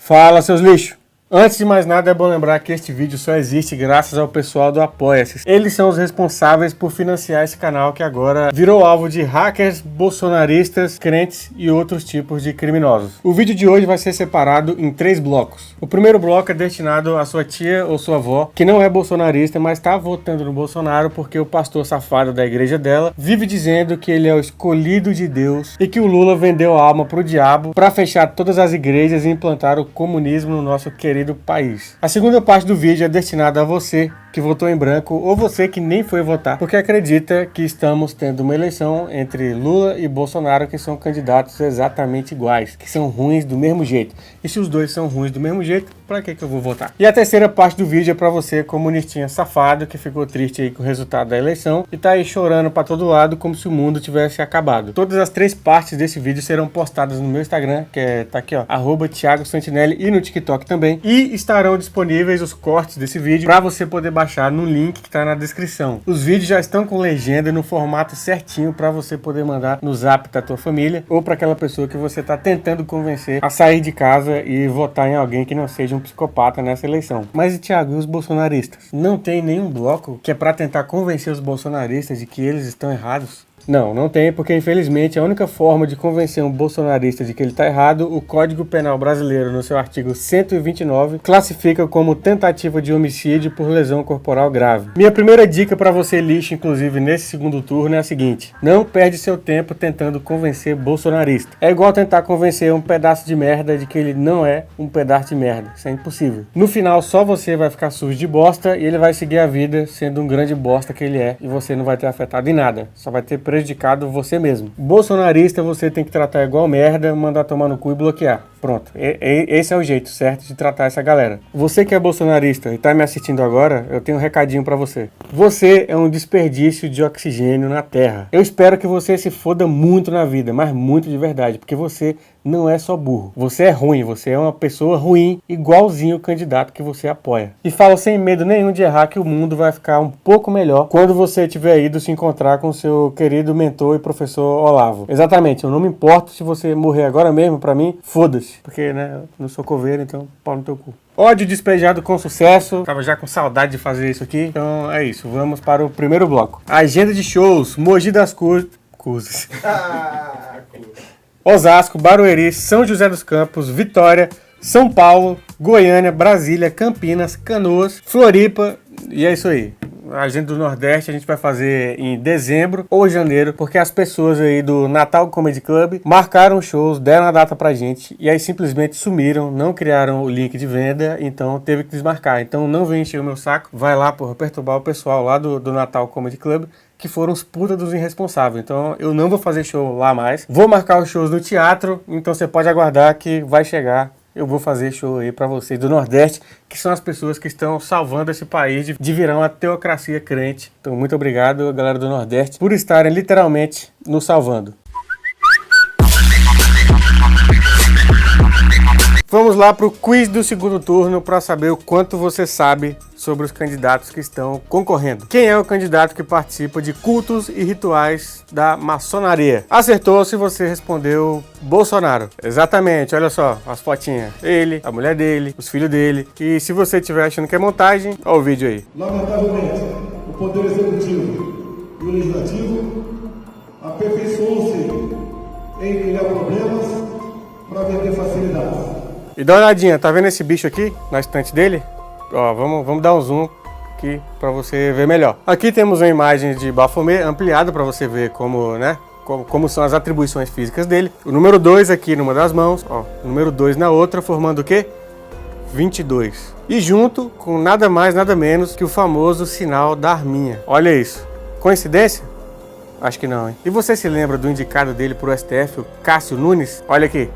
Fala, seus lixos! Antes de mais nada, é bom lembrar que este vídeo só existe graças ao pessoal do Apoia-se. Eles são os responsáveis por financiar esse canal que agora virou alvo de hackers, bolsonaristas, crentes e outros tipos de criminosos. O vídeo de hoje vai ser separado em 3 blocos. O primeiro bloco é destinado à sua tia ou sua avó, que não é bolsonarista, mas está votando no Bolsonaro porque o pastor safado da igreja dela vive dizendo que ele é o escolhido de Deus e que o Lula vendeu a alma pro diabo para fechar todas as igrejas e implantar o comunismo no nosso querido país. A segunda parte do vídeo é destinada a você que votou em branco ou você que nem foi votar, porque acredita que estamos tendo uma eleição entre Lula e Bolsonaro que são candidatos exatamente iguais, que são ruins do mesmo jeito. E se os dois são ruins do mesmo jeito, pra que eu vou votar? E a terceira parte do vídeo é pra você, comunistinha safado, que ficou triste aí com o resultado da eleição e tá aí chorando pra todo lado como se o mundo tivesse acabado. Todas as 3 partes desse vídeo serão postadas no meu Instagram, que tá aqui, ó, @ThiagoSantinelli, e no TikTok também. E estarão disponíveis os cortes desse vídeo pra você poder baixar no link que tá na descrição. Os vídeos já estão com legenda no formato certinho pra você poder mandar no zap da tua família ou pra aquela pessoa que você tá tentando convencer a sair de casa e votar em alguém que não seja um psicopata nessa eleição. Mas e Thiago, e os bolsonaristas? Não tem nenhum bloco que é pra tentar convencer os bolsonaristas de que eles estão errados? Não tem, porque infelizmente a única forma de convencer um bolsonarista de que ele está errado, o Código Penal brasileiro, no seu artigo 129, classifica como tentativa de homicídio por lesão corporal grave. Minha primeira dica para você, lixo, inclusive nesse segundo turno, é a seguinte: não perde seu tempo tentando convencer bolsonarista. É igual tentar convencer um pedaço de merda de que ele não é um pedaço de merda. Isso é impossível. No final, só você vai ficar sujo de bosta e ele vai seguir a vida sendo um grande bosta que ele é, e você não vai ter afetado em nada. Só vai ter prejudicado você mesmo. Bolsonarista você tem que tratar igual merda, mandar tomar no cu e bloquear. Pronto. Esse é o jeito certo de tratar essa galera. Você que é bolsonarista e tá me assistindo agora, eu tenho um recadinho pra você. Você é um desperdício de oxigênio na Terra. Eu espero que você se foda muito na vida, mas muito de verdade, porque você não é só burro. Você é ruim, você é uma pessoa ruim, igualzinho o candidato que você apoia. E falo sem medo nenhum de errar que o mundo vai ficar um pouco melhor quando você tiver ido se encontrar com seu querido mentor e professor Olavo. Exatamente, eu não me importo se você morrer agora mesmo, pra mim, foda-se. Porque, né, eu não sou coveiro, então pau no teu cu. Ódio despejado com sucesso. Tava já com saudade de fazer isso aqui. Então é isso, vamos para o primeiro bloco. Agenda de shows: Mogi das Cruzes. Osasco, Barueri, São José dos Campos, Vitória, São Paulo, Goiânia, Brasília, Campinas, Canoas, Floripa, e é isso aí. A agenda do Nordeste a gente vai fazer em dezembro ou janeiro, porque as pessoas aí do Natal Comedy Club marcaram shows, deram a data pra gente e aí simplesmente sumiram, não criaram o link de venda, então teve que desmarcar. Então não vem encher o meu saco, vai lá, porra, perturbar o pessoal lá do Natal Comedy Club, que foram os puta dos irresponsáveis. Então eu não vou fazer show lá mais. Vou marcar os shows no teatro, então você pode aguardar que vai chegar. Eu vou fazer show aí pra vocês do Nordeste, que são as pessoas que estão salvando esse país de virar uma teocracia crente. Então muito obrigado, galera do Nordeste, por estarem literalmente nos salvando. Vamos lá para o quiz do segundo turno para saber o quanto você sabe sobre os candidatos que estão concorrendo. Quem é o candidato que participa de cultos e rituais da maçonaria? Acertou se você respondeu Bolsonaro. Exatamente, olha só as fotinhas. Ele, a mulher dele, os filhos dele. E se você estiver achando que é montagem, olha o vídeo aí. Lamentavelmente, o Poder Executivo e o Legislativo aperfeiçoam-se em criar problemas para vender facilidades. E dá uma olhadinha, tá vendo esse bicho aqui na estante dele? Ó, vamos dar um zoom aqui para você ver melhor. Aqui temos uma imagem de Baphomet ampliada para você ver como, né, como são as atribuições físicas dele. O número 2 aqui numa das mãos, ó, o número 2 na outra, formando o quê? 22. E junto com nada mais, nada menos que o famoso sinal da arminha. Olha isso. Coincidência? Acho que não, hein? E você se lembra do indicado dele pro STF, o Cássio Nunes? Olha aqui.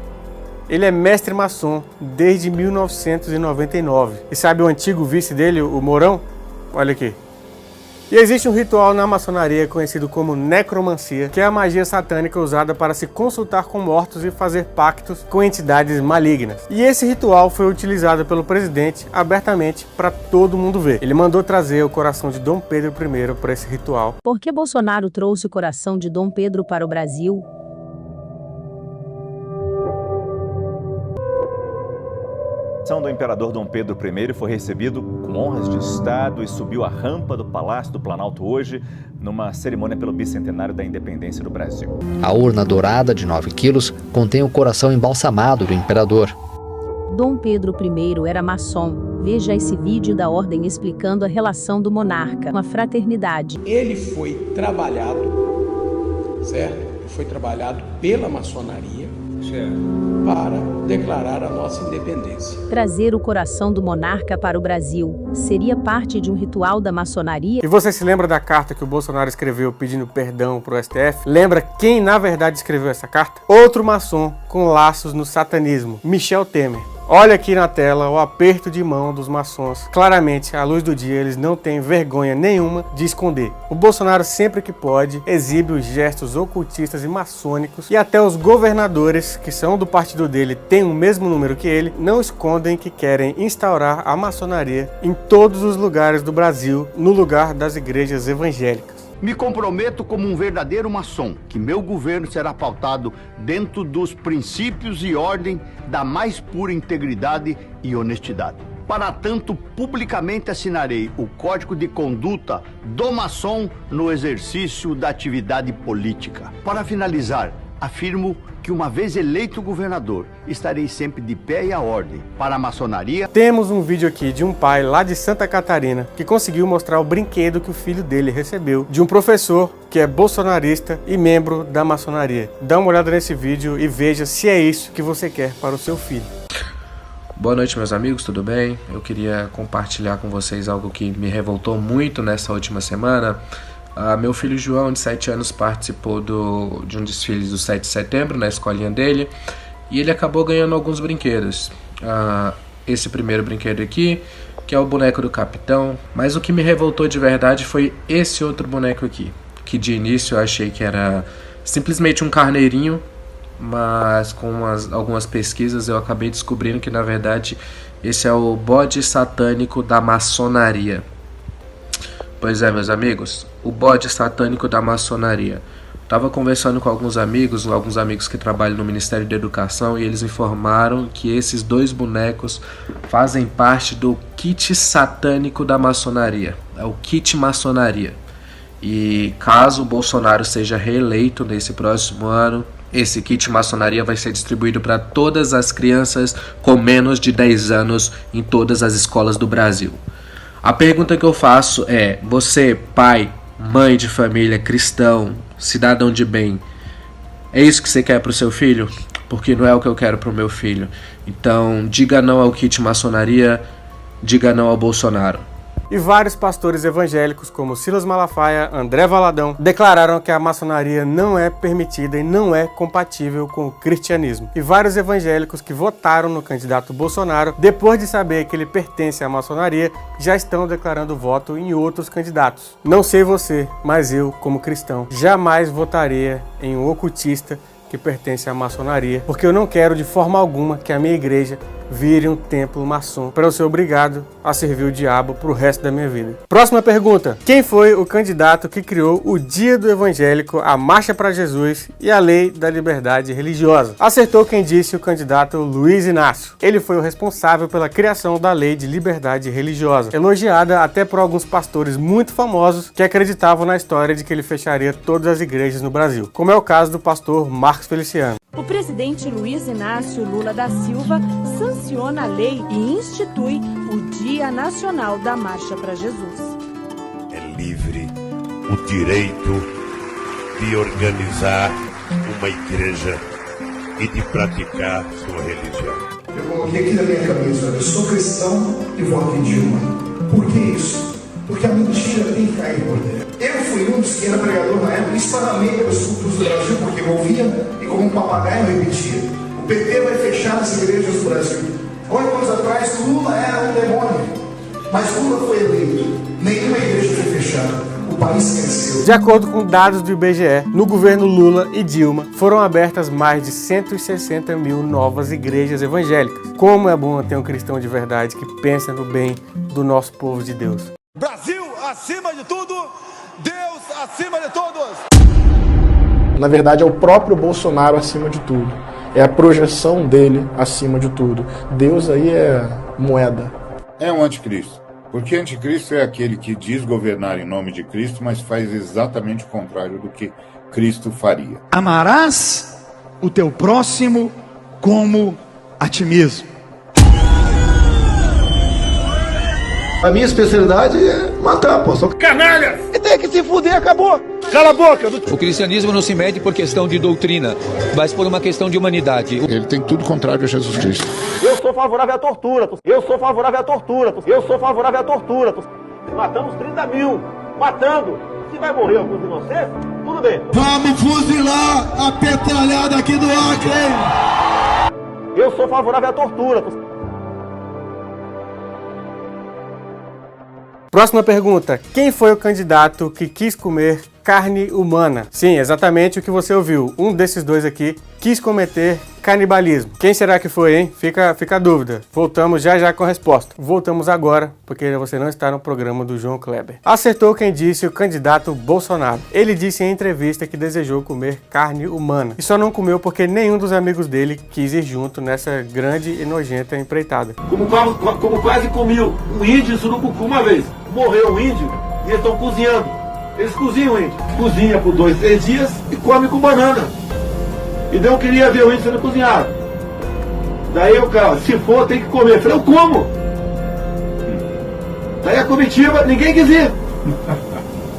Ele é mestre maçom desde 1999. E sabe o antigo vice dele, o Mourão? Olha aqui. E existe um ritual na maçonaria conhecido como necromancia, que é a magia satânica usada para se consultar com mortos e fazer pactos com entidades malignas. E esse ritual foi utilizado pelo presidente abertamente para todo mundo ver. Ele mandou trazer o coração de Dom Pedro I para esse ritual. Por que Bolsonaro trouxe o coração de Dom Pedro para o Brasil? O imperador Dom Pedro I foi recebido com honras de Estado e subiu a rampa do Palácio do Planalto hoje, numa cerimônia pelo bicentenário da independência do Brasil. A urna dourada de 9 quilos contém o coração embalsamado do imperador. Dom Pedro I era maçom. Veja esse vídeo da ordem explicando a relação do monarca com a fraternidade. Ele foi trabalhado, certo? Foi trabalhado pela maçonaria, para declarar a nossa independência. Trazer o coração do monarca para o Brasil seria parte de um ritual da maçonaria? E você se lembra da carta que o Bolsonaro escreveu pedindo perdão pro STF? Lembra quem na verdade escreveu essa carta? Outro maçom com laços no satanismo, Michel Temer. Olha aqui na tela o aperto de mão dos maçons. Claramente, à luz do dia, eles não têm vergonha nenhuma de esconder. O Bolsonaro, sempre que pode, exibe os gestos ocultistas e maçônicos, e até os governadores, que são do partido dele, têm o mesmo número que ele, não escondem que querem instaurar a maçonaria em todos os lugares do Brasil, no lugar das igrejas evangélicas. Me comprometo como um verdadeiro maçom que meu governo será pautado dentro dos princípios e ordem da mais pura integridade e honestidade. Para tanto, publicamente assinarei o Código de Conduta do Maçom no exercício da atividade política. Para finalizar, afirmo que uma vez eleito governador, estarei sempre de pé e à ordem para a maçonaria. Temos um vídeo aqui de um pai lá de Santa Catarina que conseguiu mostrar o brinquedo que o filho dele recebeu de um professor que é bolsonarista e membro da maçonaria. Dá uma olhada nesse vídeo e veja se é isso que você quer para o seu filho. Boa noite, meus amigos, tudo bem? Eu queria compartilhar com vocês algo que me revoltou muito nessa última semana. Meu filho João, de 7 anos, participou de um desfile do 7 de setembro na escolinha dele e ele acabou ganhando alguns brinquedos. Esse primeiro brinquedo aqui, que é o boneco do capitão, mas o que me revoltou de verdade foi esse outro boneco aqui, que de início eu achei que era simplesmente um carneirinho, mas com algumas pesquisas eu acabei descobrindo que na verdade esse é o bode satânico da maçonaria. Pois é, meus amigos, o bode satânico da maçonaria. Estava conversando com alguns amigos que trabalham no Ministério da Educação, e eles informaram que esses dois bonecos fazem parte do kit satânico da maçonaria. É o kit maçonaria. E caso o Bolsonaro seja reeleito nesse próximo ano, esse kit maçonaria vai ser distribuído para todas as crianças com menos de 10 anos em todas as escolas do Brasil. A pergunta que eu faço é: você, pai, mãe de família, cristão, cidadão de bem, é isso que você quer para o seu filho? Porque não é o que eu quero para o meu filho. Então, diga não ao kit maçonaria, diga não ao Bolsonaro. E vários pastores evangélicos, como Silas Malafaia, André Valadão, declararam que a maçonaria não é permitida e não é compatível com o cristianismo. E vários evangélicos que votaram no candidato Bolsonaro, depois de saber que ele pertence à maçonaria, já estão declarando voto em outros candidatos. Não sei você, mas eu, como cristão, jamais votaria em um ocultista que pertence à maçonaria, porque eu não quero de forma alguma que a minha igreja vire um templo maçom para eu ser obrigado a servir o diabo pro resto da minha vida. Próxima pergunta: quem foi o candidato que criou o Dia do Evangélico, a Marcha para Jesus e a Lei da Liberdade Religiosa? Acertou quem disse: o candidato Luiz Inácio. Ele foi o responsável pela criação da Lei de Liberdade Religiosa, elogiada até por alguns pastores muito famosos que acreditavam na história de que ele fecharia todas as igrejas no Brasil, como é o caso do pastor Marcos Feliciano. O presidente Luiz Inácio Lula da Silva sanciona a lei e institui o Dia Nacional da Marcha para Jesus. É livre o direito de organizar uma igreja e de praticar sua religião. Eu coloquei aqui na minha camisa: eu sou cristão e voto em Dilma. Por que isso? Porque a mentira tem que cair por dentro. Eu fui um dos que era pregador na época, esparramei pelos cultos do Brasil, porque eu ouvia e como um papagaio eu repetia: o PT vai fechar as igrejas do Brasil. 8 anos atrás, Lula era um demônio, mas Lula foi eleito. Nenhuma igreja foi fechada. O país cresceu. De acordo com dados do IBGE, no governo Lula e Dilma, foram abertas mais de 160 mil novas igrejas evangélicas. Como é bom ter um cristão de verdade que pensa no bem do nosso povo de Deus. Brasil acima de tudo, Deus acima de todos. Na verdade, é o próprio Bolsonaro acima de tudo. é a projeção dele acima de tudo. Deus aí é moeda. É um anticristo. Porque anticristo é aquele que diz governar em nome de Cristo, mas faz exatamente o contrário do que Cristo faria. Amarás o teu próximo como a ti mesmo. A minha especialidade é matar, pô. Sou Canalha! E tem que se fuder, acabou! Cala a boca! O cristianismo não se mede por questão de doutrina, mas por uma questão de humanidade. Ele tem tudo contrário a Jesus Cristo. Eu sou favorável à tortura. Eu sou favorável à tortura. Eu sou favorável à tortura. Matamos 30 mil. Matando. Se vai morrer alguns inocentes, tudo bem. Vamos fuzilar a petralhada aqui do Acre! Eu sou favorável à tortura. Próxima pergunta. Quem foi o candidato que quis comer carne humana? Sim, exatamente o que você ouviu. Um desses dois aqui quis cometer canibalismo. Quem será que foi, hein? Fica a dúvida. Voltamos já com a resposta. Voltamos agora, porque você não está no programa do João Kleber. Acertou quem disse o candidato Bolsonaro. Ele disse em entrevista que desejou comer carne humana. E só não comeu porque nenhum dos amigos dele quis ir junto nessa grande e nojenta empreitada. Como quase comi um índio em Surucucu uma vez. Morreu um índio e eles estão cozinhando. Eles cozinham o índio. Cozinha por 2, 3 dias e come com banana. E daí eu queria ver o índio sendo cozinhado. Daí o cara, se for, tem que comer. Eu falei, eu como. Daí a comitiva, ninguém quis ir.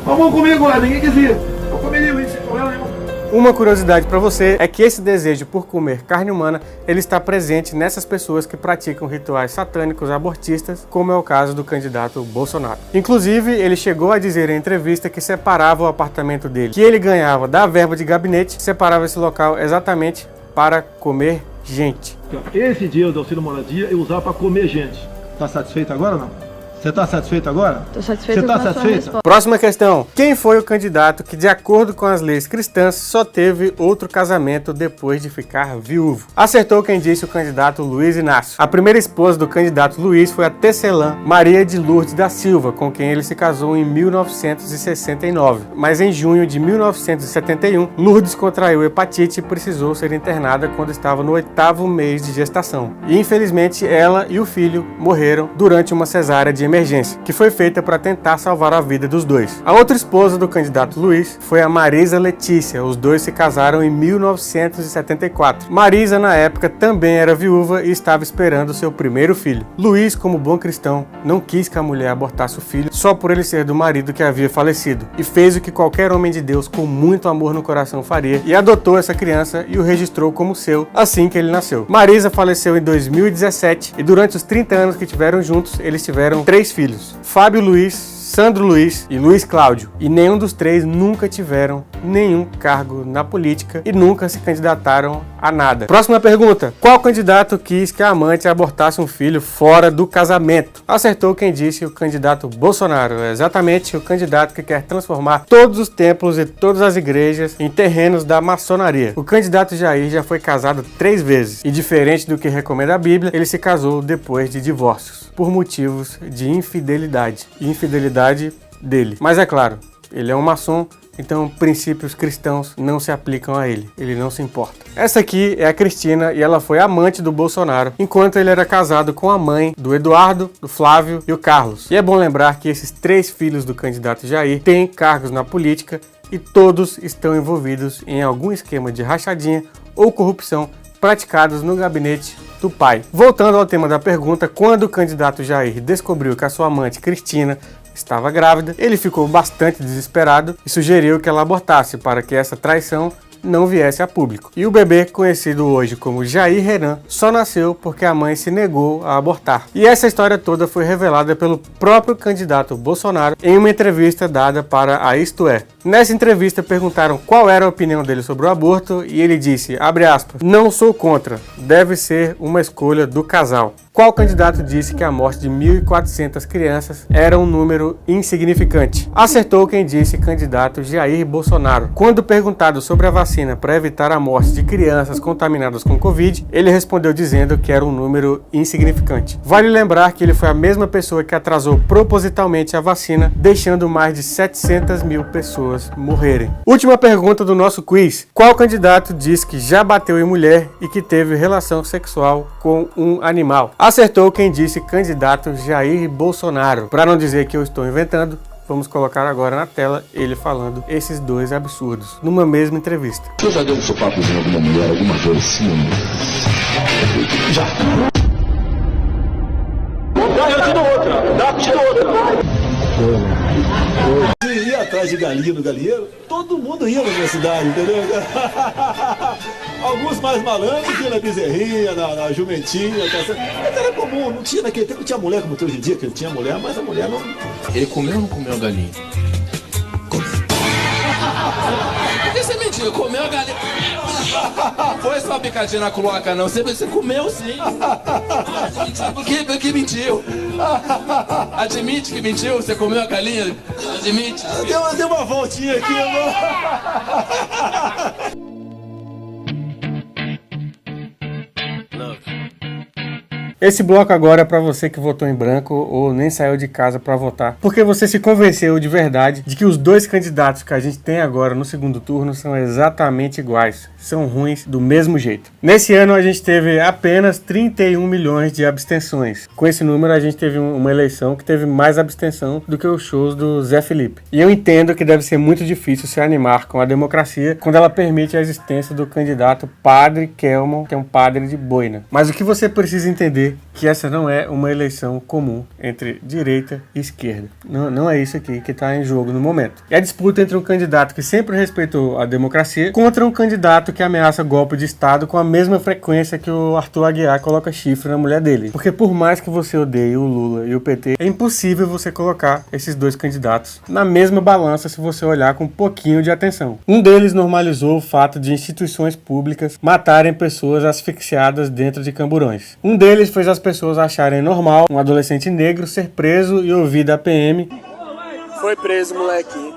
Vamos comigo lá, ninguém quis ir. Eu comeria o índio sem problema nenhum. Uma curiosidade para você é que esse desejo por comer carne humana, ele está presente nessas pessoas que praticam rituais satânicos abortistas, como é o caso do candidato Bolsonaro. Inclusive, ele chegou a dizer em entrevista que separava o apartamento dele, que ele ganhava da verba de gabinete, separava esse local exatamente para comer gente. Esse dinheiro do auxílio moradia eu usava para comer gente. Tá satisfeito agora ou não? Você tá satisfeito agora? Tô satisfeito. Você tá satisfeito? Próxima questão. Quem foi o candidato que, de acordo com as leis cristãs, só teve outro casamento depois de ficar viúvo? Acertou quem disse o candidato Luiz Inácio. A primeira esposa do candidato Luiz foi a tecelã Maria de Lourdes da Silva, com quem ele se casou em 1969. Mas em junho de 1971, Lourdes contraiu hepatite e precisou ser internada quando estava no 8º mês de gestação. E infelizmente ela e o filho morreram durante uma cesárea de emergência, que foi feita para tentar salvar a vida dos dois. A outra esposa do candidato Luiz foi a Marisa Letícia. Os dois se casaram em 1974. Marisa, na época, também era viúva e estava esperando seu primeiro filho. Luiz, como bom cristão, não quis que a mulher abortasse o filho só por ele ser do marido que havia falecido, e fez o que qualquer homem de Deus com muito amor no coração faria, e adotou essa criança e o registrou como seu assim que ele nasceu. Marisa faleceu em 2017 e durante os 30 anos que tiveram juntos, eles tiveram 3 filhos: Fábio Luiz, Sandro Luiz e Luiz Cláudio. E nenhum dos 3 nunca tiveram nenhum cargo na política e nunca se candidataram a nada. Próxima pergunta. Qual candidato quis que a amante abortasse um filho fora do casamento? Acertou quem disse o candidato Bolsonaro. É exatamente o candidato que quer transformar todos os templos e todas as igrejas em terrenos da maçonaria. O candidato Jair já foi casado 3 vezes e, diferente do que recomenda a Bíblia, ele se casou depois de divórcios, por motivos de infidelidade. Infidelidade dele. Mas é claro, ele é um maçom, então princípios cristãos não se aplicam a ele. Ele não se importa. Essa aqui é a Cristina e ela foi amante do Bolsonaro, enquanto ele era casado com a mãe do Eduardo, do Flávio e o Carlos. E é bom lembrar que esses 3 filhos do candidato Jair têm cargos na política e todos estão envolvidos em algum esquema de rachadinha ou corrupção praticados no gabinete do pai. Voltando ao tema da pergunta, quando o candidato Jair descobriu que a sua amante Cristina estava grávida, ele ficou bastante desesperado e sugeriu que ela abortasse para que essa traição não viesse a público. E o bebê, conhecido hoje como Jair Renan, só nasceu porque a mãe se negou a abortar. E essa história toda foi revelada pelo próprio candidato Bolsonaro em uma entrevista dada para a Isto É. Nessa entrevista perguntaram qual era a opinião dele sobre o aborto e ele disse, abre aspas, não sou contra, deve ser uma escolha do casal. Qual candidato disse que a morte de 1.400 crianças era um número insignificante? Acertou quem disse candidato Jair Bolsonaro. Quando perguntado sobre a vacina vacina para evitar a morte de crianças contaminadas com Covid, ele respondeu dizendo que era um número insignificante. Vale lembrar que ele foi a mesma pessoa que atrasou propositalmente a vacina, deixando mais de 700 mil pessoas morrerem. Última pergunta do nosso quiz. Qual candidato diz que já bateu em mulher e que teve relação sexual com um animal? Acertou quem disse candidato Jair Bolsonaro. Para não dizer que eu estou inventando, vamos colocar agora na tela ele falando esses dois absurdos, numa mesma entrevista. Você já deu um sopapozinho em alguma mulher alguma vez assim? Já. Eu te dou outra. Te dou outra. Você ia atrás de galinha no galinheiro? Todo mundo ia na minha cidade, entendeu? Alguns mais malandros iam na bezerrinha, na jumentinha, mas era comum, não tinha naquele tempo, não tinha mulher como tem hoje em dia, que ele tinha mulher, mas a mulher não... Ele comeu ou não comeu a galinha? Por que você mentiu? Comeu a galinha? Foi só uma picadinha na cloaca, não. Você comeu sim. Por que mentiu? Admite que mentiu? Você comeu a galinha? Admite. Deu uma voltinha aqui, amor. Esse bloco agora é para você que votou em branco ou nem saiu de casa para votar, porque você se convenceu de verdade de que os dois candidatos que a gente tem agora no segundo turno são exatamente iguais, são ruins do mesmo jeito. Nesse ano a gente teve apenas 31 milhões de abstenções. Com esse número a gente teve uma eleição que teve mais abstenção do que os shows do Zé Felipe. E eu entendo que deve ser muito difícil se animar com a democracia quando ela permite a existência do candidato Padre Kelmon, que é um padre de boina. Mas o que você precisa entender que essa não é uma eleição comum entre direita e esquerda. Não é isso aqui que está em jogo no momento. É a disputa entre um candidato que sempre respeitou a democracia contra um candidato que ameaça golpe de Estado com a mesma frequência que o Arthur Aguiar coloca chifre na mulher dele. Porque por mais que você odeie o Lula e o PT, é impossível você colocar esses dois candidatos na mesma balança se você olhar com um pouquinho de atenção. Um deles normalizou o fato de instituições públicas matarem pessoas asfixiadas dentro de camburões. Um deles fez as pessoas acharem normal um adolescente negro ser preso e ouvir da PM. Foi preso, moleque.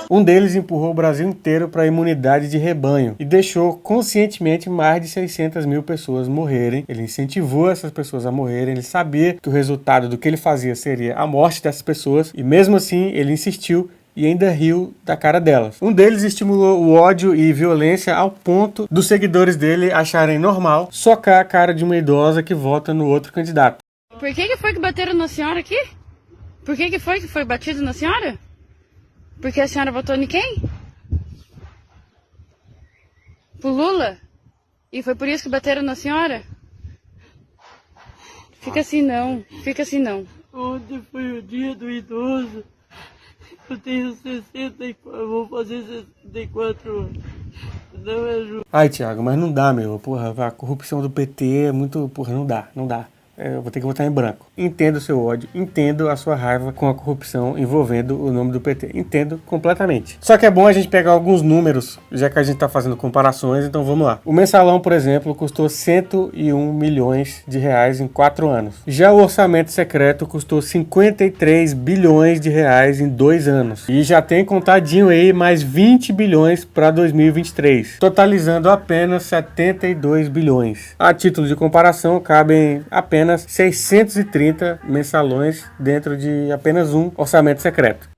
Um deles empurrou o Brasil inteiro para a imunidade de rebanho e deixou conscientemente mais de 600 mil pessoas morrerem. Ele incentivou essas pessoas a morrerem, ele sabia que o resultado do que ele fazia seria a morte dessas pessoas e mesmo assim ele insistiu e ainda riu da cara delas. Um deles estimulou o ódio e violência ao ponto dos seguidores dele acharem normal socar a cara de uma idosa que vota no outro candidato. Por que foi que bateram na senhora aqui? Por que foi batido na senhora? Porque a senhora votou em quem? Pro Lula? E foi por isso que bateram na senhora? Fica assim não, fica assim não. Ontem foi o dia do idoso. Eu tenho 64, vou fazer 64 anos. Não é justo. Ai, Thiago, mas não dá, meu. Porra, a corrupção do PT é muito... Porra, não dá. Eu vou ter que votar em branco. Entendo o seu ódio, entendo a sua raiva com a corrupção envolvendo o nome do PT. Entendo completamente. Só que é bom a gente pegar alguns números, já que a gente tá fazendo comparações, então vamos lá. O mensalão, por exemplo, custou 101 milhões de reais em 4 anos. Já o orçamento secreto custou 53 bilhões de reais em 2 anos. E já tem contadinho aí mais 20 bilhões para 2023, totalizando apenas 72 bilhões. A título de comparação, cabem apenas 630 mensalões dentro de apenas um orçamento secreto.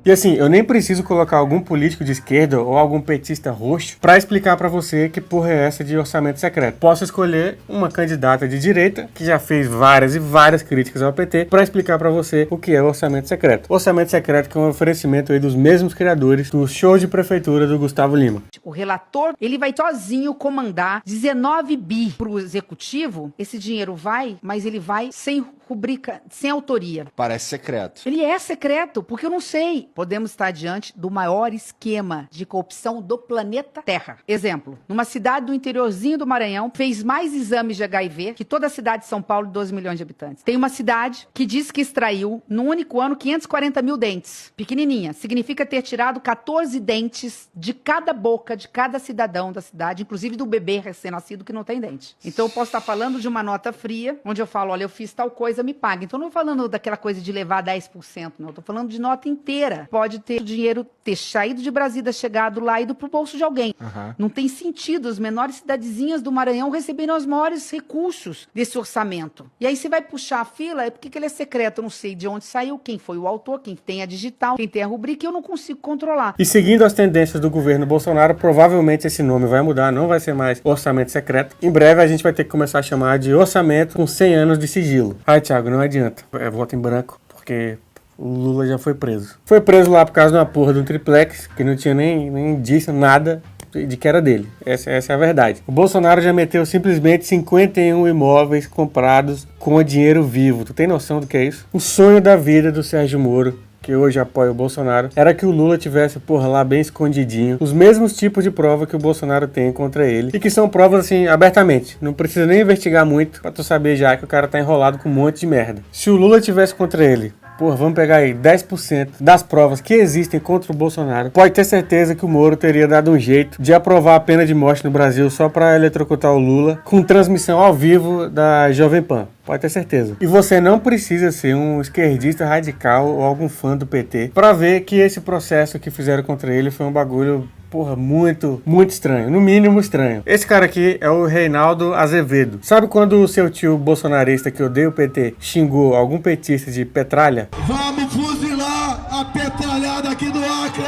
E assim, eu nem preciso colocar algum político de esquerda ou algum petista roxo pra explicar pra você que porra é essa de orçamento secreto. Posso escolher uma candidata de direita, que já fez várias e várias críticas ao PT, pra explicar pra você o que é o orçamento secreto. O orçamento secreto que é um oferecimento aí dos mesmos criadores do show de prefeitura do Gustavo Lima. O relator, ele vai sozinho comandar 19 bi pro executivo. Esse dinheiro vai, mas ele vai sem rubrica, sem autoria. Parece secreto. Ele é secreto, porque eu não sei. podemos estar diante do maior esquema de corrupção do planeta Terra. Exemplo, numa cidade do interiorzinho do Maranhão, fez mais exames de HIV que toda a cidade de São Paulo, de 12 milhões de habitantes. Tem uma cidade que diz que extraiu, num único ano, 540 mil dentes. Pequenininha. Significa ter tirado 14 dentes de cada boca, de cada cidadão da cidade, inclusive do bebê recém-nascido que não tem dente. Então eu posso estar falando de uma nota fria, onde eu falo, olha, eu fiz tal coisa, me paga. Então eu não estou falando daquela coisa de levar 10%, não. Eu estou falando de nota inteira. Pode ter o dinheiro ter saído de Brasília, chegado lá e ido pro bolso de alguém. Não tem sentido as menores cidadezinhas do Maranhão receberem os maiores recursos desse orçamento. E aí você vai puxar a fila, é porque ele é secreto, eu não sei de onde saiu, quem foi o autor, quem tem a digital, quem tem a rubrica, e eu não consigo controlar. E seguindo as tendências do governo Bolsonaro, provavelmente esse nome vai mudar, não vai ser mais orçamento secreto. Em breve a gente vai ter que começar a chamar de orçamento com 100 anos de sigilo. Ai, Thiago, não adianta. É voto em branco, porque o Lula já foi preso. Foi preso lá por causa de uma porra de um triplex, que não tinha nem indício, nada de que era dele. Essa é a verdade. O Bolsonaro já meteu simplesmente 51 imóveis comprados com dinheiro vivo. Tu tem noção do que é isso? O sonho da vida do Sérgio Moro, que hoje apoia o Bolsonaro, era que o Lula tivesse, porra, lá bem escondidinho, os mesmos tipos de prova que o Bolsonaro tem contra ele, e que são provas, assim, abertamente. Não precisa nem investigar muito pra tu saber já que o cara tá enrolado com um monte de merda. Se o Lula tivesse contra ele, porra, vamos pegar aí 10% das provas que existem contra o Bolsonaro, pode ter certeza que o Moro teria dado um jeito de aprovar a pena de morte no Brasil só pra eletrocutar o Lula, com transmissão ao vivo da Jovem Pan. Pode ter certeza. E você não precisa ser um esquerdista radical ou algum fã do PT pra ver que esse processo que fizeram contra ele foi um bagulho, porra, muito estranho. No mínimo estranho. Esse cara aqui é o Reinaldo Azevedo. Sabe quando o seu tio bolsonarista que odeia o PT xingou algum petista de petralha? Vamos fuzilar a petralhada aqui do Acre!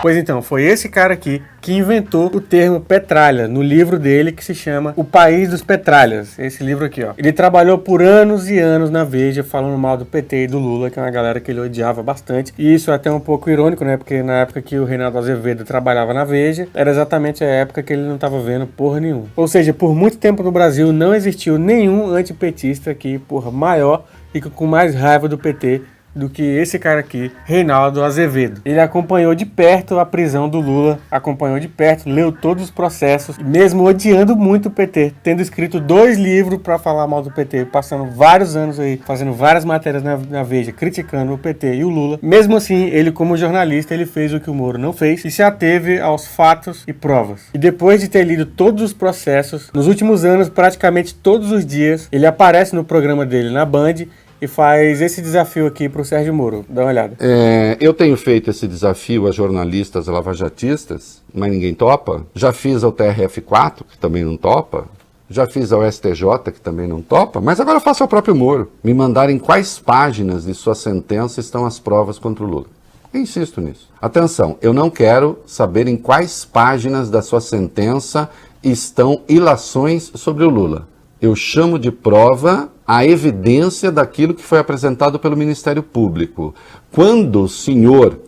Pois então, foi esse cara aqui que inventou o termo petralha no livro dele que se chama O País dos Petralhas. Esse livro aqui, ó. Ele trabalhou por anos e anos na Veja falando mal do PT e do Lula, que é uma galera que ele odiava bastante. E isso é até um pouco irônico, né? Porque na época que o Reinaldo Azevedo trabalhava na Veja, era exatamente a época que ele não estava vendo porra nenhuma. Ou seja, por muito tempo no Brasil não existiu nenhum antipetista aqui, porra, maior e com mais raiva do PT do que esse cara aqui, Reinaldo Azevedo. Ele acompanhou de perto a prisão do Lula, acompanhou de perto, leu todos os processos, mesmo odiando muito o PT, tendo escrito 2 livros para falar mal do PT, passando vários anos aí, fazendo várias matérias na Veja, criticando o PT e o Lula. Mesmo assim, ele como jornalista, ele fez o que o Moro não fez e se ateve aos fatos e provas. E depois de ter lido todos os processos, nos últimos anos, praticamente todos os dias, ele aparece no programa dele na Band e faz esse desafio aqui pro Sérgio Moro. Dá uma olhada. Eu tenho feito esse desafio a jornalistas lavajatistas, mas ninguém topa. Já fiz ao TRF4, que também não topa. Já fiz ao STJ, que também não topa. Mas agora eu faço ao próprio Moro. Me mandarem quais páginas de sua sentença estão as provas contra o Lula. Eu insisto nisso. Atenção, eu não quero saber em quais páginas da sua sentença estão ilações sobre o Lula. Eu chamo de prova a evidência daquilo que foi apresentado pelo Ministério Público. Quando o senhor,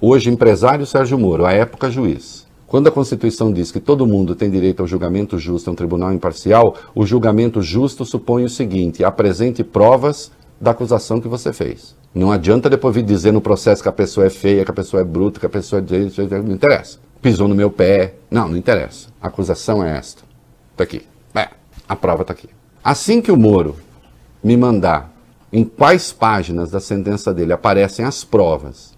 hoje empresário Sérgio Moro, à época juiz, quando a Constituição diz que todo mundo tem direito ao julgamento justo em um tribunal imparcial, o julgamento justo supõe o seguinte: apresente provas da acusação que você fez. Não adianta depois vir dizer no processo que a pessoa é feia, que a pessoa é bruta, que a pessoa é... Não interessa. Pisou no meu pé. Não interessa. A acusação é esta. Está aqui. A prova está aqui. Assim que o Moro me mandar em quais páginas da sentença dele aparecem as provas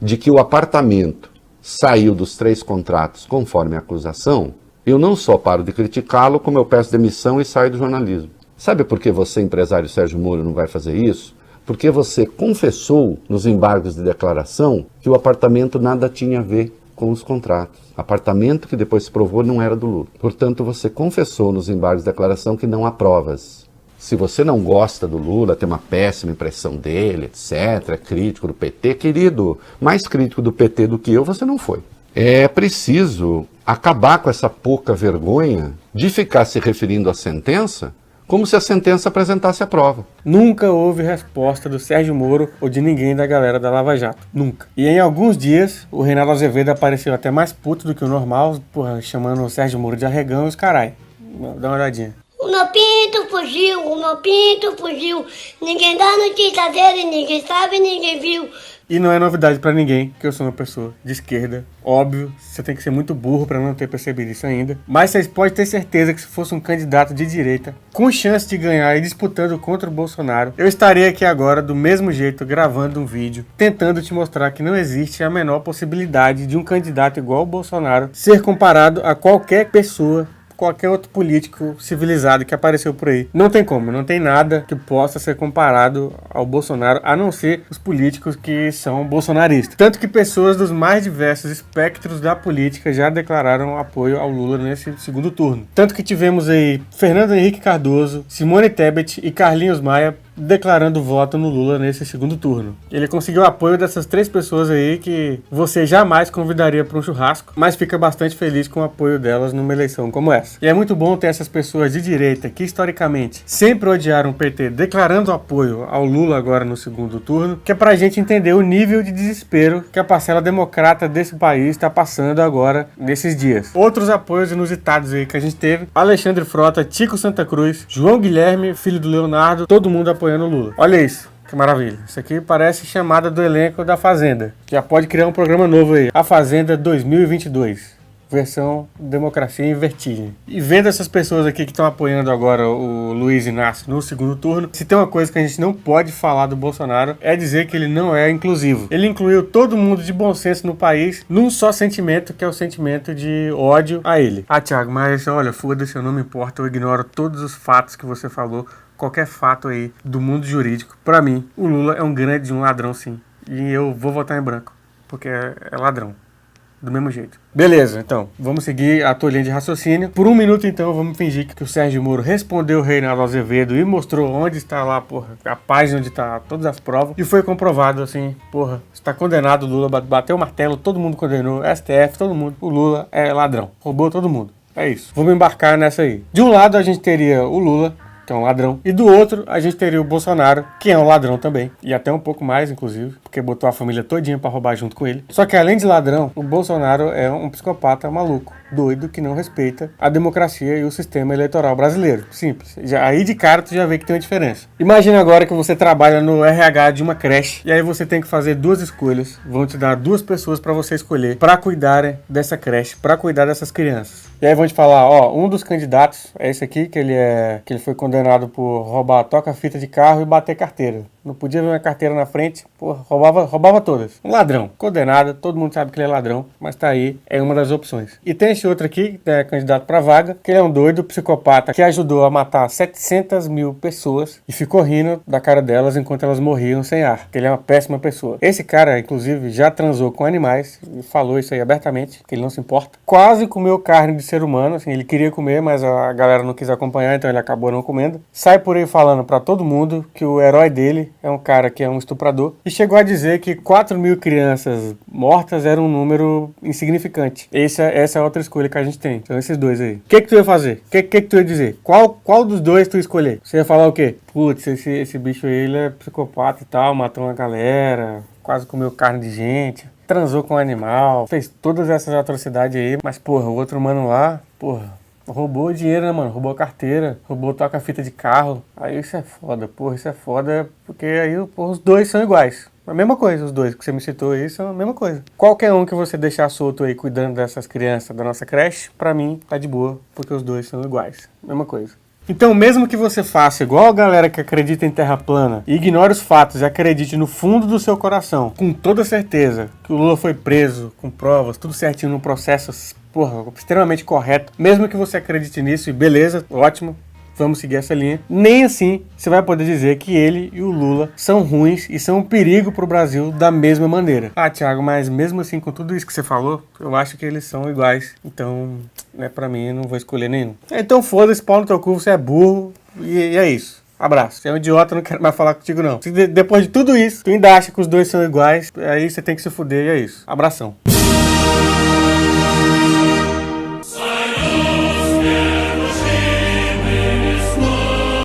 de que o apartamento saiu dos 3 contratos conforme a acusação, eu não só paro de criticá-lo, como eu peço demissão e saio do jornalismo. Sabe por que você, empresário Sérgio Moro, não vai fazer isso? Porque você confessou nos embargos de declaração que o apartamento nada tinha a ver com os contratos. Apartamento que depois se provou não era do Lula. Portanto, você confessou nos embargos de declaração que não há provas. Se você não gosta do Lula, tem uma péssima impressão dele, etc., é crítico do PT, querido, mais crítico do PT do que eu, você não foi. É preciso acabar com essa pouca vergonha de ficar se referindo à sentença como se a sentença apresentasse a prova. Nunca houve resposta do Sérgio Moro ou de ninguém da galera da Lava Jato. Nunca. E em alguns dias, o Reinaldo Azevedo apareceu até mais puto do que o normal, porra, chamando o Sérgio Moro de arregão e os carai. Dá uma olhadinha. O meu pinto fugiu, ninguém dá notícia dele, ninguém sabe, ninguém viu. E não é novidade pra ninguém que eu sou uma pessoa de esquerda. Óbvio, você tem que ser muito burro pra não ter percebido isso ainda. Mas vocês podem ter certeza que se fosse um candidato de direita, com chance de ganhar e disputando contra o Bolsonaro, eu estaria aqui agora do mesmo jeito, gravando um vídeo, tentando te mostrar que não existe a menor possibilidade de um candidato igual ao Bolsonaro ser comparado a qualquer pessoa, qualquer outro político civilizado que apareceu por aí. Não tem como, não tem nada que possa ser comparado ao Bolsonaro, a não ser os políticos que são bolsonaristas. Tanto que pessoas dos mais diversos espectros da política já declararam apoio ao Lula nesse segundo turno. Tanto que tivemos aí Fernando Henrique Cardoso, Simone Tebet e Carlinhos Maia declarando voto no Lula nesse segundo turno. Ele conseguiu o apoio dessas 3 pessoas aí que você jamais convidaria para um churrasco, mas fica bastante feliz com o apoio delas numa eleição como essa. E é muito bom ter essas pessoas de direita que historicamente sempre odiaram o PT declarando apoio ao Lula agora no segundo turno, que é pra gente entender o nível de desespero que a parcela democrata desse país está passando agora nesses dias. Outros apoios inusitados aí que a gente teve: Alexandre Frota, Tico Santa Cruz, João Guilherme, filho do Leonardo, todo mundo apoiando o Lula. Olha isso, que maravilha. Isso aqui parece chamada do elenco da Fazenda. Já pode criar um programa novo aí. A Fazenda 2022. Versão Democracia em Vertigem. E vendo essas pessoas aqui que estão apoiando agora o Luiz Inácio no segundo turno, se tem uma coisa que a gente não pode falar do Bolsonaro, é dizer que ele não é inclusivo. Ele incluiu todo mundo de bom senso no país num só sentimento, que é o sentimento de ódio a ele. Ah, Thiago, mas olha, foda-se, eu não me importo, eu ignoro todos os fatos que você falou, qualquer fato aí do mundo jurídico. Pra mim, o Lula é um grande ladrão, sim. E eu vou votar em branco, porque é ladrão. Do mesmo jeito. Beleza, então, vamos seguir a tua linha de raciocínio. Por um minuto, então, vamos fingir que o Sérgio Moro respondeu o Reinaldo Azevedo e mostrou onde está lá, porra, a página onde está todas as provas. E foi comprovado, assim, porra, está condenado o Lula, bateu o martelo, todo mundo condenou, STF, todo mundo. O Lula é ladrão, roubou todo mundo. É isso. Vamos embarcar nessa aí. De um lado, a gente teria o Lula, que é um ladrão, e do outro a gente teria o Bolsonaro, que é um ladrão também, e até um pouco mais, inclusive, porque botou a família todinha pra roubar junto com ele. Só que além de ladrão, o Bolsonaro é um psicopata maluco, doido, que não respeita a democracia e o sistema eleitoral brasileiro. Simples. Aí de cara tu já vê que tem uma diferença. Imagina agora que você trabalha no RH de uma creche, e aí você tem que fazer 2 escolhas, vão te dar 2 pessoas pra você escolher pra cuidarem dessa creche, pra cuidar dessas crianças. E aí vão te falar, ó, um dos candidatos é esse aqui, que ele foi condenado por roubar toca-fita de carro e bater carteira. Não podia ver uma carteira na frente, porra, roubava todas. Um ladrão, condenado, todo mundo sabe que ele é ladrão, mas tá aí, é uma das opções. E tem esse outro aqui, que é candidato pra vaga, que ele é um doido psicopata que ajudou a matar 700 mil pessoas e ficou rindo da cara delas enquanto elas morriam sem ar, que ele é uma péssima pessoa. Esse cara, inclusive, já transou com animais, e falou isso aí abertamente, que ele não se importa. Quase comeu carne de ser humano, assim, ele queria comer, mas a galera não quis acompanhar, então ele acabou não comendo. Sai por aí falando pra todo mundo que o herói dele é um cara que é um estuprador, e chegou a dizer que 4 mil crianças mortas era um número insignificante. Essa é a outra escolha que a gente tem. Então esses dois aí. O que tu ia fazer? O que tu ia dizer? Qual dos dois tu ia escolher? Você ia falar o quê? Putz, esse bicho aí, ele é psicopata e tal, matou uma galera, quase comeu carne de gente, transou com um animal, fez todas essas atrocidades aí, mas porra, o outro mano lá, porra, roubou dinheiro, né, mano? Roubou carteira, roubou toca-fita de carro. Aí isso é foda, porra, isso é foda, porque aí porra, os dois são iguais. A mesma coisa, os dois que você me citou aí são a mesma coisa. Qualquer um que você deixar solto aí cuidando dessas crianças da nossa creche, pra mim tá de boa, porque os dois são iguais. Mesma coisa. Então, mesmo que você faça igual a galera que acredita em terra plana, e ignore os fatos e acredite no fundo do seu coração, com toda certeza, que o Lula foi preso, com provas, tudo certinho no processo, porra, extremamente correto, mesmo que você acredite nisso, e beleza, ótimo, vamos seguir essa linha, nem assim você vai poder dizer que ele e o Lula são ruins e são um perigo pro Brasil da mesma maneira. Ah, Thiago, mas mesmo assim, com tudo isso que você falou, eu acho que eles são iguais, então, né, pra mim, eu não vou escolher nenhum. Então foda-se, pau no teu cu, você é burro, e é isso. Abraço. Você é um idiota, eu não quero mais falar contigo, não. Se depois de tudo isso, tu ainda acha que os dois são iguais, aí você tem que se fuder, e é isso. Abração.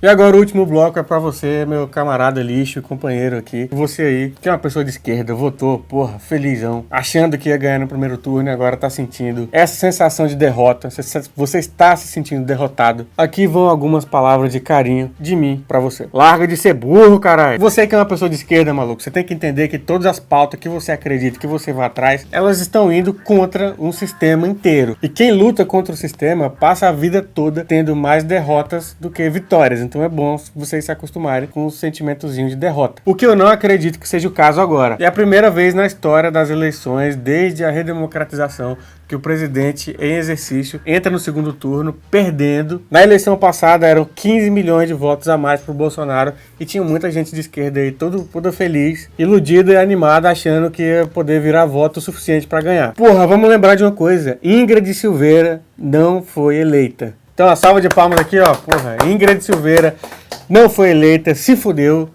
E agora o último bloco é pra você, meu camarada lixo e companheiro aqui. Você aí, que é uma pessoa de esquerda, votou, porra, felizão, achando que ia ganhar no primeiro turno e agora tá sentindo essa sensação de derrota. Você está se sentindo derrotado. Aqui vão algumas palavras de carinho de mim pra você. Larga de ser burro, caralho. Você que é uma pessoa de esquerda, maluco, você tem que entender que todas as pautas que você acredita que você vai atrás, elas estão indo contra um sistema inteiro. E quem luta contra o sistema passa a vida toda tendo mais derrotas do que vitórias. Então é bom vocês se acostumarem com o sentimentozinho de derrota. O que eu não acredito que seja o caso agora. É a primeira vez na história das eleições, desde a redemocratização, que o presidente em exercício entra no segundo turno perdendo. Na eleição passada eram 15 milhões de votos a mais pro Bolsonaro e tinha muita gente de esquerda aí toda feliz, iludida e animada, achando que ia poder virar voto o suficiente para ganhar. Porra, vamos lembrar de uma coisa: Ingrid Silveira não foi eleita. Então a salva de palmas aqui, ó. Porra, Ingrid Silveira não foi eleita, se fudeu.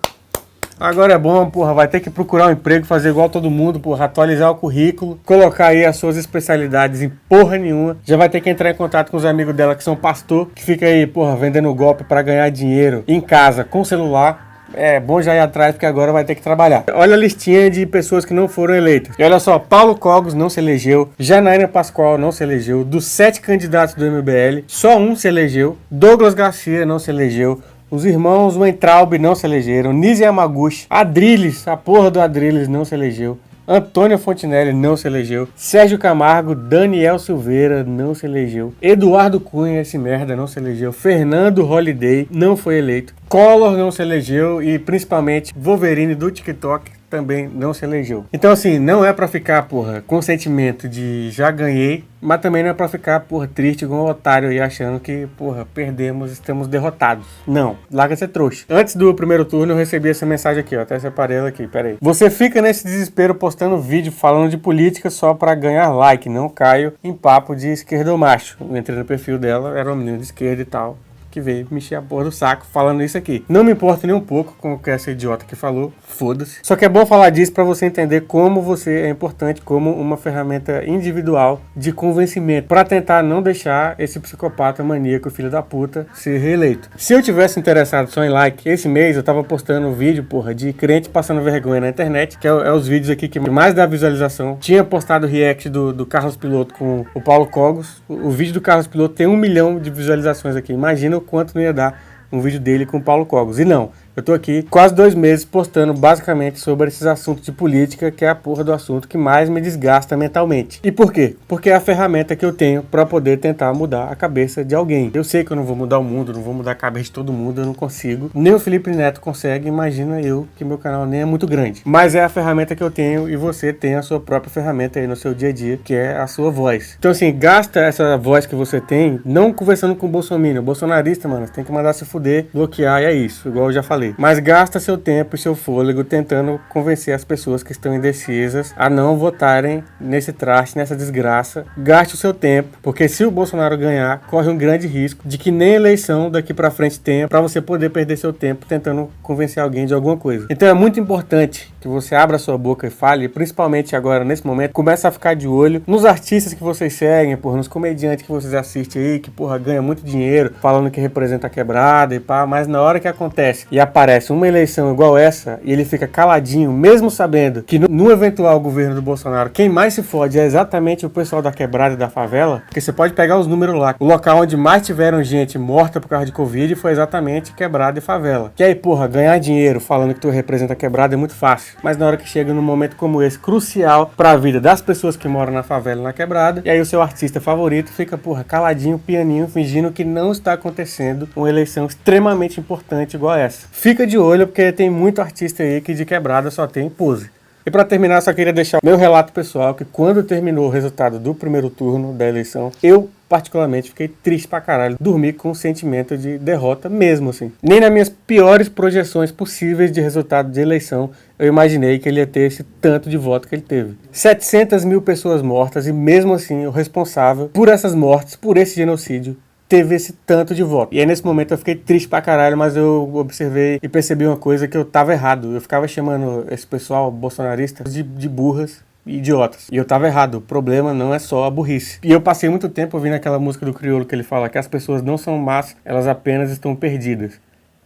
Agora é bom, porra, vai ter que procurar um emprego, fazer igual todo mundo, porra, atualizar o currículo, colocar aí as suas especialidades em porra nenhuma. Já vai ter que entrar em contato com os amigos dela que são pastor, que fica aí, porra, vendendo golpe pra ganhar dinheiro em casa com celular. É bom já ir atrás, porque agora vai ter que trabalhar. Olha a listinha de pessoas que não foram eleitas. E olha só, Paulo Cogos não se elegeu, Janaína Pascoal não se elegeu, dos 7 candidatos do MBL, só um se elegeu, Douglas Garcia não se elegeu, os irmãos Weintraub não se elegeram, Nise Yamaguchi, Adrilles, a porra do Adrilles não se elegeu, Antônio Fontinelli não se elegeu, Sérgio Camargo, Daniel Silveira não se elegeu, Eduardo Cunha, esse merda, não se elegeu, Fernando Holliday não foi eleito, Collor não se elegeu e principalmente Wolverine do TikTok também não se elegeu. Então assim, não é pra ficar, porra, com sentimento de já ganhei, mas também não é pra ficar, porra, triste igual um otário aí achando que, porra, perdemos, estamos derrotados. Não, larga ser trouxa. Antes do primeiro turno eu recebi essa mensagem aqui, ó, até separei ela aqui, pera aí. Você fica nesse desespero postando vídeo falando de política só pra ganhar like, não caio em papo de esquerdomacho. Eu entrei no perfil dela, era uma menina de esquerda e tal, que veio mexer a porra do saco falando isso aqui. Não me importa nem um pouco com o que essa idiota que falou, foda-se. Só que é bom falar disso pra você entender como você é importante como uma ferramenta individual de convencimento pra tentar não deixar esse psicopata maníaco, filho da puta, ser reeleito. Se eu tivesse interessado só em like, esse mês eu tava postando um vídeo, porra, de crente passando vergonha na internet, que é os vídeos aqui que mais dá visualização. Tinha postado o react do Carlos Piloto com o Paulo Cogos. O vídeo do Carlos Piloto tem 1 milhão de visualizações aqui. Imagina o quanto não ia dar um vídeo dele com o Paulo Cogos. E não, eu tô aqui quase 2 meses postando basicamente sobre esses assuntos de política, que é a porra do assunto que mais me desgasta mentalmente. E por quê? Porque é a ferramenta que eu tenho pra poder tentar mudar a cabeça de alguém. Eu sei que eu não vou mudar o mundo, não vou mudar a cabeça de todo mundo, eu não consigo. Nem o Felipe Neto consegue, imagina eu, que meu canal nem é muito grande. Mas é a ferramenta que eu tenho e você tem a sua própria ferramenta aí no seu dia a dia, que é a sua voz. Então assim, gasta essa voz que você tem, não conversando com o bolsominion. Bolsonarista, mano, você tem que mandar se fuder, bloquear e é isso, igual eu já falei. Mas gasta seu tempo e seu fôlego tentando convencer as pessoas que estão indecisas a não votarem nesse traste, nessa desgraça. Gaste o seu tempo, porque se o Bolsonaro ganhar, corre um grande risco de que nem eleição daqui pra frente tenha, pra você poder perder seu tempo tentando convencer alguém de alguma coisa. Então é muito importante que você abra sua boca e fale, principalmente agora, nesse momento, começa a ficar de olho nos artistas que vocês seguem, porra, nos comediantes que vocês assistem aí, que, porra, ganha muito dinheiro, falando que representa a quebrada e pá, mas na hora que acontece e aparece uma eleição igual essa, e ele fica caladinho, mesmo sabendo que no eventual governo do Bolsonaro, quem mais se fode é exatamente o pessoal da quebrada e da favela, porque você pode pegar os números lá, o local onde mais tiveram gente morta por causa de Covid foi exatamente quebrada e favela. Que aí, porra, ganhar dinheiro falando que tu representa a quebrada é muito fácil, mas na hora que chega num momento como esse, crucial pra vida das pessoas que moram na favela e na quebrada, e aí o seu artista favorito fica, porra, caladinho, pianinho, fingindo que não está acontecendo uma eleição extremamente importante igual essa. Fica de olho, porque tem muito artista aí que de quebrada só tem pose. E pra terminar, só queria deixar meu relato pessoal, que quando terminou o resultado do primeiro turno da eleição, eu particularmente fiquei triste pra caralho, dormi com um sentimento de derrota mesmo, assim. Nem nas minhas piores projeções possíveis de resultado de eleição eu imaginei que ele ia ter esse tanto de voto que ele teve. 700 mil pessoas mortas e mesmo assim o responsável por essas mortes, por esse genocídio, teve esse tanto de voto. E aí nesse momento eu fiquei triste pra caralho, mas eu observei e percebi uma coisa, que eu tava errado. Eu ficava chamando esse pessoal bolsonarista de burras e idiotas. E eu tava errado. O problema não é só a burrice. E eu passei muito tempo ouvindo aquela música do Criolo que ele fala que as pessoas não são más, elas apenas estão perdidas.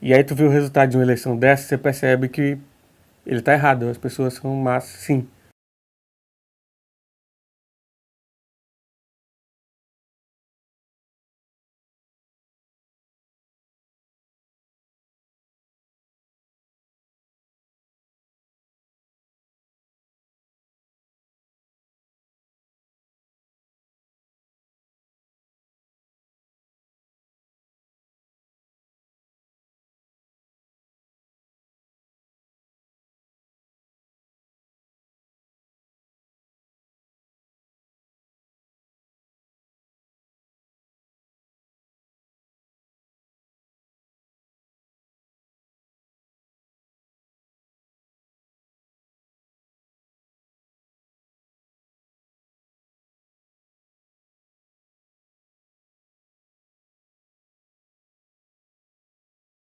E aí tu vê o resultado de uma eleição dessa, você percebe que ele tá errado, as pessoas são más, sim.